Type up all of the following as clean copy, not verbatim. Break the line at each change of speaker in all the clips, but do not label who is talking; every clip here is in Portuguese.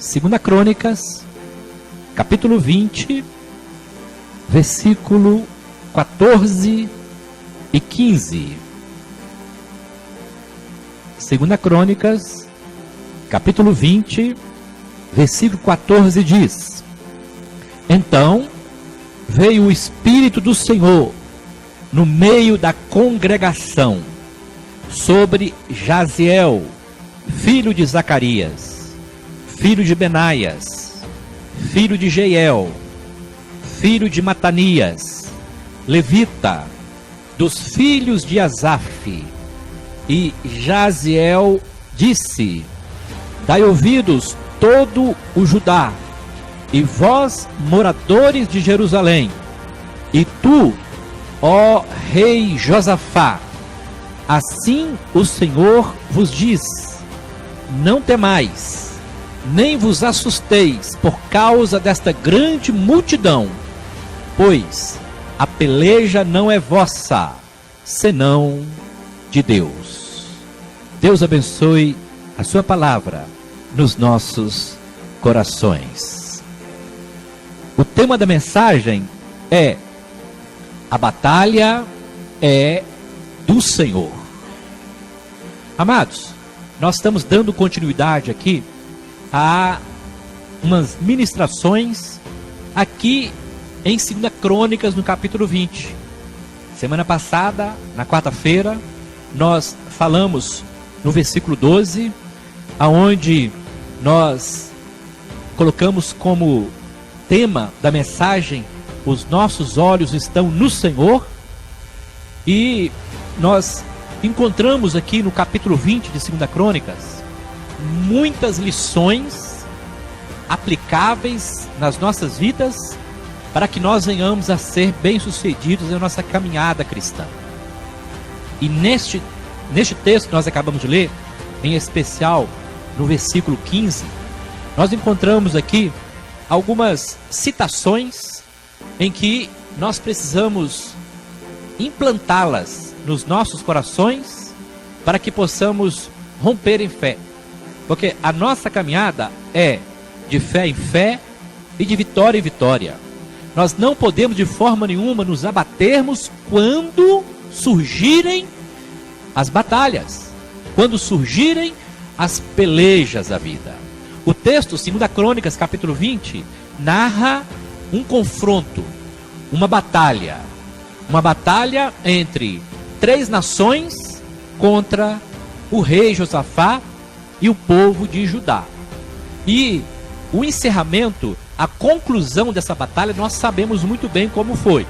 Segunda Crônicas, capítulo 20, versículo 14 e 15. Segunda Crônicas, capítulo 20, versículo 14 diz: Então veio o Espírito do Senhor no meio da congregação sobre Jaziel, filho de Zacarias, filho de Benaias, filho de Jeiel, filho de Matanias, levita, dos filhos de Asaf. E Jaziel disse: Dai ouvidos todo o Judá, e vós, moradores de Jerusalém, e tu, ó rei Josafá, assim o Senhor vos diz: não temais, nem vos assusteis por causa desta grande multidão, pois a peleja não é vossa, senão de Deus. Deus abençoe a sua palavra nos nossos corações. O tema da mensagem é: a batalha é do Senhor. Amados, nós estamos dando continuidade aqui a umas ministrações aqui em 2 Crônicas, no capítulo 20. Semana passada, na quarta-feira, nós falamos no versículo 12, aonde nós colocamos como tema da mensagem: os nossos olhos estão no Senhor. E nós encontramos aqui no capítulo 20 de 2 Crônicas muitas lições aplicáveis nas nossas vidas para que nós venhamos a ser bem-sucedidos na nossa caminhada cristã. E neste texto que nós acabamos de ler, em especial no versículo 15, nós encontramos aqui algumas citações em que nós precisamos implantá-las nos nossos corações para que possamos romper em fé. Porque a nossa caminhada é de fé em fé e de vitória em vitória. Nós não podemos de forma nenhuma nos abatermos quando surgirem as batalhas, quando surgirem as pelejas da vida. O texto, 2 Crônicas, capítulo 20, narra um confronto, uma batalha entre 3 nações contra o rei Josafá e o povo de Judá. E o encerramento, a conclusão dessa batalha, nós sabemos muito bem como foi.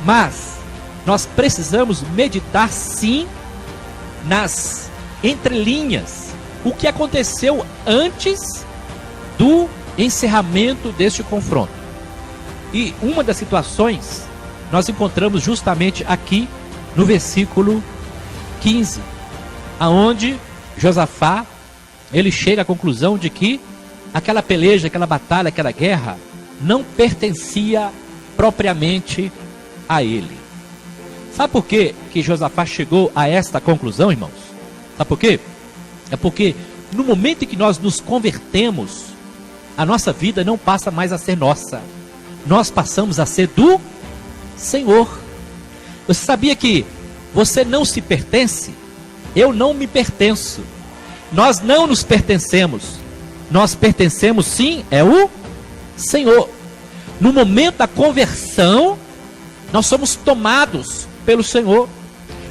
Mas nós precisamos meditar sim nas entrelinhas, o que aconteceu antes do encerramento deste confronto. E uma das situações nós encontramos justamente aqui no versículo 15, aonde Josafá, ele chega à conclusão de que aquela peleja, aquela batalha, aquela guerra não pertencia propriamente a ele. Sabe por quê que Josafá chegou a esta conclusão, irmãos? Sabe por quê? É porque no momento em que nós nos convertemos, a nossa vida não passa mais a ser nossa. Nós passamos a ser do Senhor. Você sabia que você não se pertence? Eu não me pertenço. Nós não nos pertencemos. Nós pertencemos sim, é o Senhor. No momento da conversão, nós somos tomados pelo Senhor.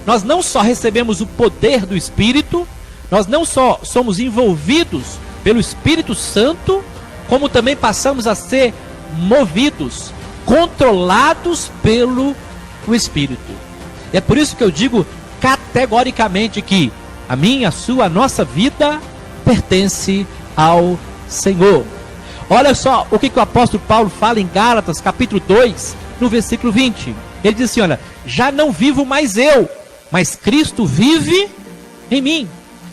Nós não só recebemos o poder do Espírito, nós não só somos envolvidos pelo Espírito Santo, como também passamos a ser movidos, controlados pelo Espírito. É por isso que eu digo categoricamente que a minha, a sua, a nossa vida pertence ao Senhor. Olha só o que o apóstolo Paulo fala em Gálatas, capítulo 2, no versículo 20. Ele diz assim, olha: já não vivo mais eu, mas Cristo vive em mim.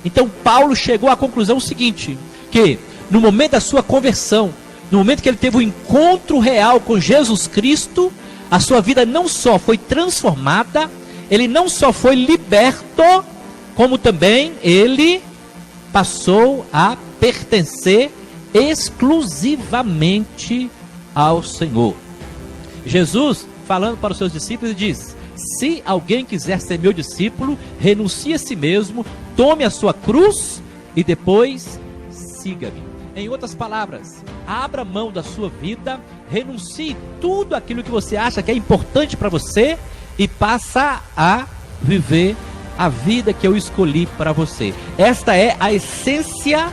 Então Paulo chegou à conclusão seguinte, que no momento da sua conversão, no momento que ele teve um encontro real com Jesus Cristo, a sua vida não só foi transformada, ele não só foi liberto, como também ele passou a pertencer exclusivamente ao Senhor. Jesus, falando para os seus discípulos, diz: se alguém quiser ser meu discípulo, renuncie a si mesmo, tome a sua cruz e depois siga-me. Em outras palavras, abra mão da sua vida, renuncie tudo aquilo que você acha que é importante para você e passa a viver a vida que eu escolhi para você. Esta é a essência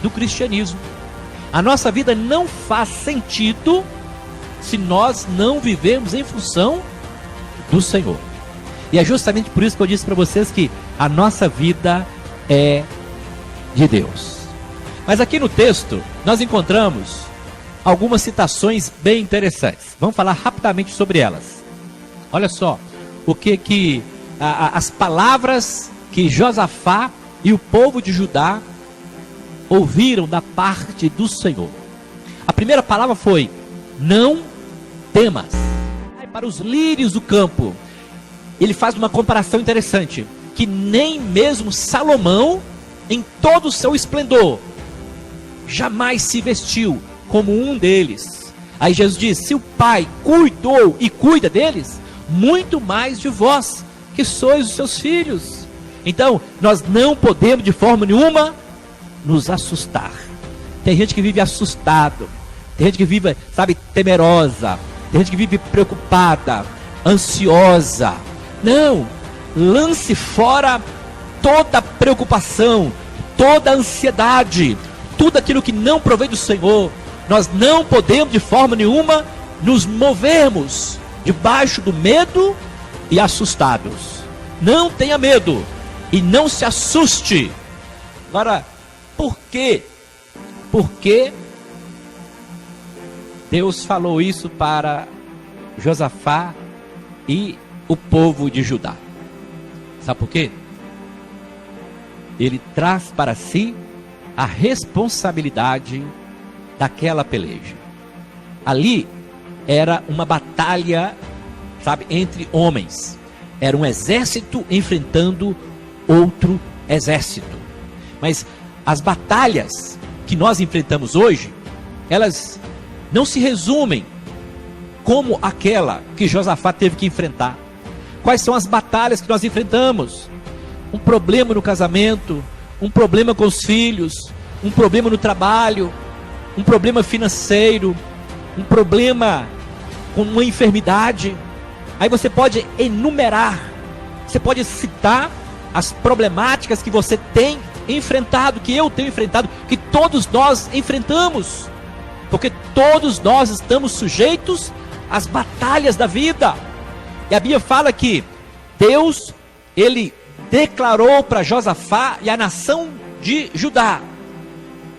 do cristianismo. A nossa vida não faz sentido se nós não vivemos em função do Senhor. E é justamente por isso que eu disse para vocês que a nossa vida é de Deus. Mas aqui no texto nós encontramos algumas citações bem interessantes. Vamos falar rapidamente sobre elas. Olha só o que as palavras que Josafá e o povo de Judá ouviram da parte do Senhor. A primeira palavra foi: não temas. Para os lírios do campo, ele faz uma comparação interessante, que nem mesmo Salomão, em todo o seu esplendor, jamais se vestiu como um deles. Aí Jesus diz: se o Pai cuidou e cuida deles, muito mais de vós, que sois os seus filhos. Então, nós não podemos de forma nenhuma nos assustar. Tem gente que vive assustado, tem gente que vive, temerosa, tem gente que vive preocupada, ansiosa. Não, lance fora toda preocupação, toda ansiedade, tudo aquilo que não provém do Senhor. Nós não podemos de forma nenhuma nos movermos debaixo do medo e assustados. Não tenha medo e não se assuste. Agora, por quê? Porque Deus falou isso para Josafá e o povo de Judá. Sabe por quê? Ele traz para si a responsabilidade daquela peleja. Ali era uma batalha, entre homens. Era um exército enfrentando outro exército. Mas as batalhas que nós enfrentamos hoje, elas não se resumem como aquela que Josafá teve que enfrentar. Quais são as batalhas que nós enfrentamos? Um problema no casamento, um problema com os filhos, um problema no trabalho, um problema financeiro, um problema com uma enfermidade. Aí você pode enumerar, você pode citar as problemáticas que você tem enfrentado, que eu tenho enfrentado, que todos nós enfrentamos, porque todos nós estamos sujeitos às batalhas da vida. E a Bíblia fala que Deus, ele declarou para Josafá e a nação de Judá: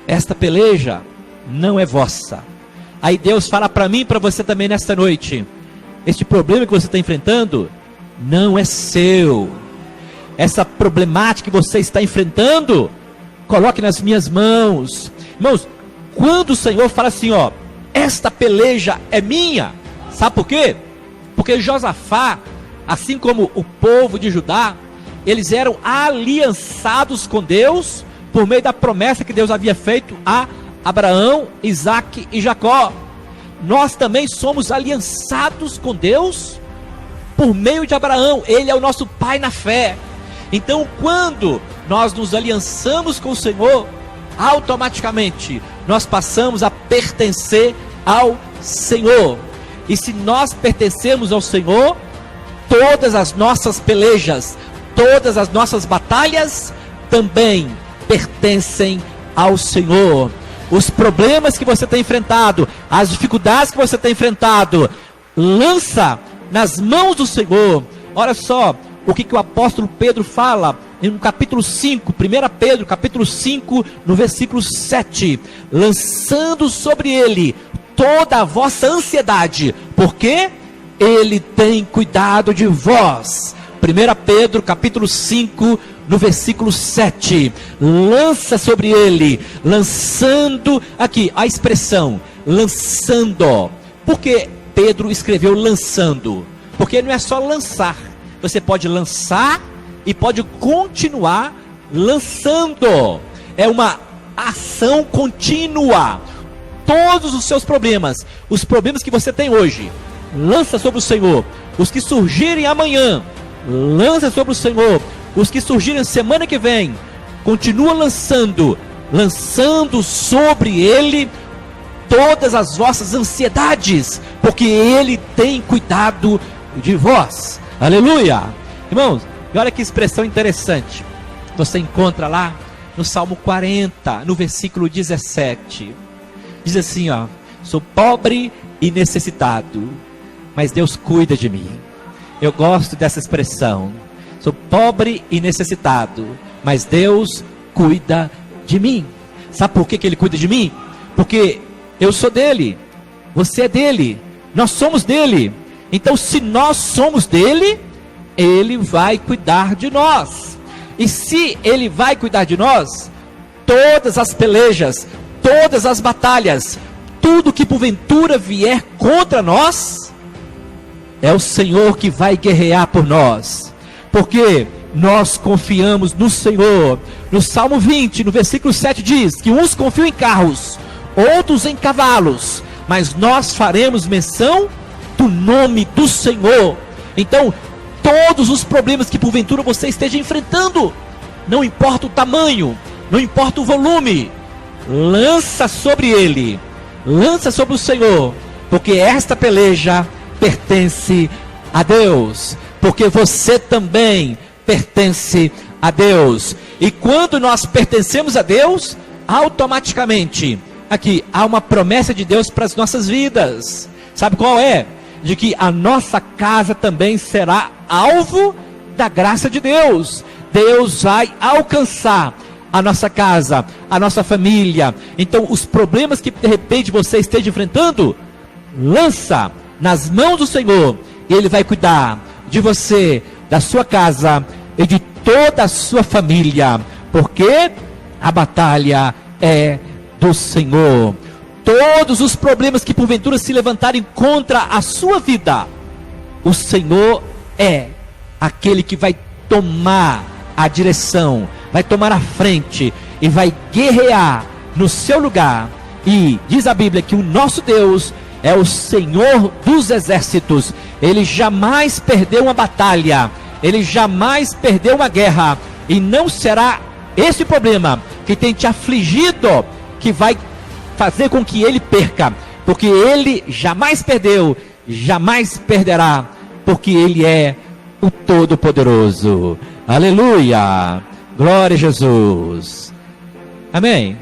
esta peleja não é vossa. Aí Deus fala para mim e para você também nesta noite: este problema que você está enfrentando não é seu. Essa problemática que você está enfrentando, coloque nas minhas mãos. Irmãos, quando o Senhor fala assim, esta peleja é minha, sabe por quê? Porque Josafá, assim como o povo de Judá, eles eram aliançados com Deus por meio da promessa que Deus havia feito a Abraão, Isaque e Jacó. Nós também somos aliançados com Deus por meio de Abraão. Ele é o nosso pai na fé. Então, quando nós nos aliançamos com o Senhor, automaticamente nós passamos a pertencer ao Senhor. E se nós pertencemos ao Senhor, todas as nossas pelejas, todas as nossas batalhas também pertencem ao Senhor. Os problemas que você tem enfrentado, as dificuldades que você tem enfrentado, lança nas mãos do Senhor. Olha só o que o apóstolo Pedro fala no capítulo 5, 1 Pedro, capítulo 5, no versículo 7. Lançando sobre ele toda a vossa ansiedade, porque ele tem cuidado de vós. 1 Pedro, capítulo 5, no versículo 7. Lança sobre ele, lançando, aqui a expressão, lançando. Por que Pedro escreveu lançando? Porque não é só lançar. Você pode lançar e pode continuar lançando. É uma ação contínua. Todos os seus problemas, os problemas que você tem hoje, lança sobre o Senhor. Os que surgirem amanhã, lança sobre o Senhor. Os que surgirem semana que vem, continua lançando sobre Ele todas as vossas ansiedades, porque Ele tem cuidado de vós. Aleluia! Irmãos, e olha que expressão interessante. Você encontra lá no Salmo 40, no versículo 17. Diz assim, ó: sou pobre e necessitado, mas Deus cuida de mim. Eu gosto dessa expressão. Sou pobre e necessitado, mas Deus cuida de mim. Sabe por que Ele cuida de mim? Porque eu sou dele, você é dele, nós somos dele. Então, se nós somos dele, Ele vai cuidar de nós. E se Ele vai cuidar de nós, todas as pelejas, todas as batalhas, tudo que porventura vier contra nós, é o Senhor que vai guerrear por nós, porque nós confiamos no Senhor. No Salmo 20, no versículo 7 diz que uns confiam em carros, outros em cavalos, mas nós faremos menção do nome do Senhor. Então, todos os problemas que porventura você esteja enfrentando, não importa o tamanho, não importa o volume, lança sobre Ele, lança sobre o Senhor, porque esta peleja pertence a Deus, porque você também pertence a Deus. E quando nós pertencemos a Deus, automaticamente aqui há uma promessa de Deus para as nossas vidas. Sabe qual é? De que a nossa casa também será alvo da graça de Deus. Deus vai alcançar a nossa casa, a nossa família. Então, os problemas que de repente você esteja enfrentando, lança nas mãos do Senhor, e Ele vai cuidar de você, da sua casa e de toda a sua família, porque a batalha é do Senhor. Todos os problemas que porventura se levantarem contra a sua vida, o Senhor é aquele que vai tomar a direção, vai tomar a frente e vai guerrear no seu lugar. E diz a Bíblia que o nosso Deus é o Senhor dos exércitos. Ele jamais perdeu uma batalha, Ele jamais perdeu uma guerra, e não será esse problema que tem te afligido que vai fazer com que Ele perca, porque Ele jamais perdeu, jamais perderá, porque Ele é o Todo-Poderoso. Aleluia, glória a Jesus, amém.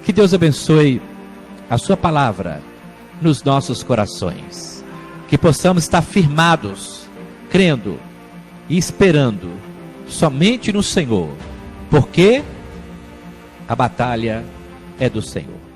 Que Deus abençoe a sua palavra nos nossos corações, que possamos estar firmados, crendo e esperando somente no Senhor, porque a batalha é do Senhor.